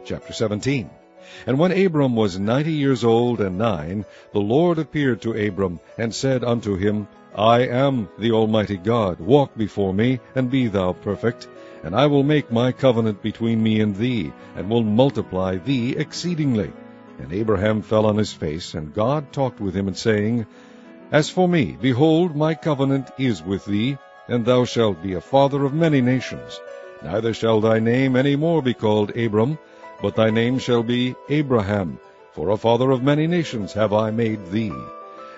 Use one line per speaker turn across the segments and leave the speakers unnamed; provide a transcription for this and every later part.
Chapter 17. And when Abram was 90 years old and 9, the Lord appeared to Abram, and said unto him, I am the Almighty God. Walk before me, and be thou perfect. And I will make my covenant between me and thee, and will multiply thee exceedingly. And Abraham fell on his face, and God talked with him, and saying, As for me, behold, my covenant is with thee, and thou shalt be a father of many nations. Neither shall thy name any more be called Abram, but thy name shall be Abraham, for a father of many nations have I made thee.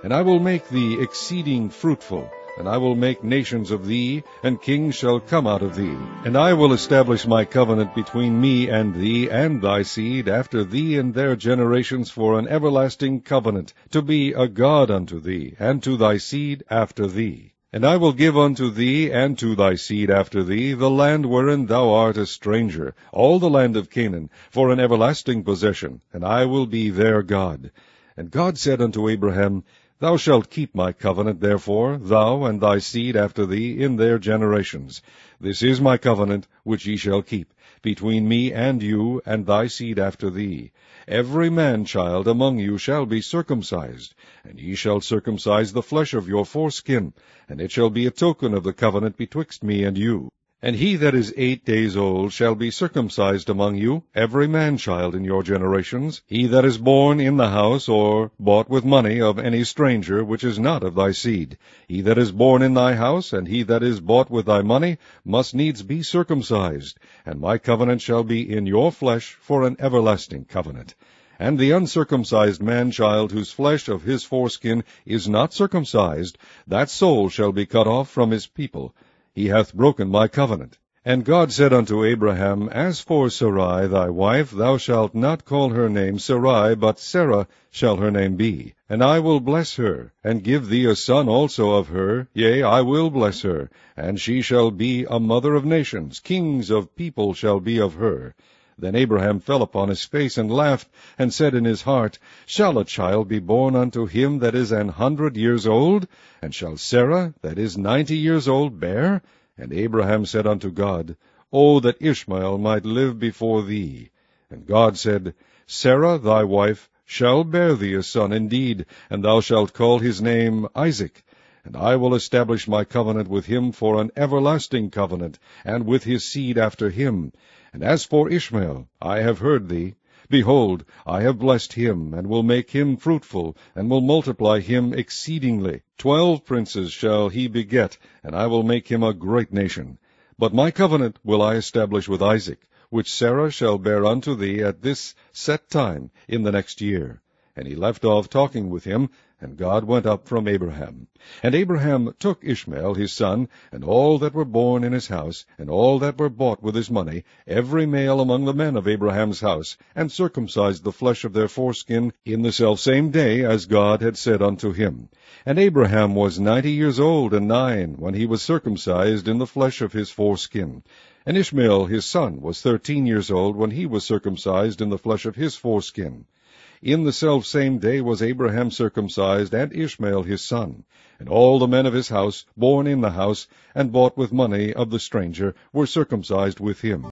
And I will make thee exceeding fruitful, and I will make nations of thee, and kings shall come out of thee. And I will establish my covenant between me and thee, and thy seed after thee and their generations, for an everlasting covenant, to be a God unto thee, and to thy seed after thee. And I will give unto thee, and to thy seed after thee, the land wherein thou art a stranger, all the land of Canaan, for an everlasting possession, and I will be their God. And God said unto Abraham, Thou shalt keep my covenant, therefore, thou and thy seed after thee in their generations. This is my covenant which ye shall keep, between me and you, and thy seed after thee. Every man-child among you shall be circumcised, and ye shall circumcise the flesh of your foreskin, and it shall be a token of the covenant betwixt me and you. And he that is 8 days old shall be circumcised among you, every man-child in your generations, he that is born in the house, or bought with money of any stranger, which is not of thy seed. He that is born in thy house, and he that is bought with thy money, must needs be circumcised. And my covenant shall be in your flesh for an everlasting covenant. And the uncircumcised man-child, whose flesh of his foreskin is not circumcised, that soul shall be cut off from his people. He hath broken my covenant. And God said unto Abraham, As for Sarai thy wife, thou shalt not call her name Sarai, but Sarah shall her name be. And I will bless her, and give thee a son also of her. Yea, I will bless her, and she shall be a mother of nations. Kings of people shall be of her. Then Abraham fell upon his face, and laughed, and said in his heart, Shall a child be born unto him that is 100 years old? And shall Sarah, that is 90 years old, bear? And Abraham said unto God, O that Ishmael might live before thee. And God said, Sarah thy wife shall bear thee a son indeed, and thou shalt call his name Isaac. And I will establish my covenant with him for an everlasting covenant, and with his seed after him. And as for Ishmael, I have heard thee. Behold, I have blessed him, and will make him fruitful, and will multiply him exceedingly. 12 princes shall he beget, and I will make him a great nation. But my covenant will I establish with Isaac, which Sarah shall bear unto thee at this set time in the next year. And he left off talking with him, and God went up from Abraham. And Abraham took Ishmael his son, and all that were born in his house, and all that were bought with his money, every male among the men of Abraham's house, and circumcised the flesh of their foreskin in the selfsame day as God had said unto him. And Abraham was 90 years old and 9, when he was circumcised in the flesh of his foreskin. And Ishmael his son was 13 years old, when he was circumcised in the flesh of his foreskin. In the selfsame day was Abraham circumcised, and Ishmael his son. And all the men of his house, born in the house, and bought with money of the stranger, were circumcised with him.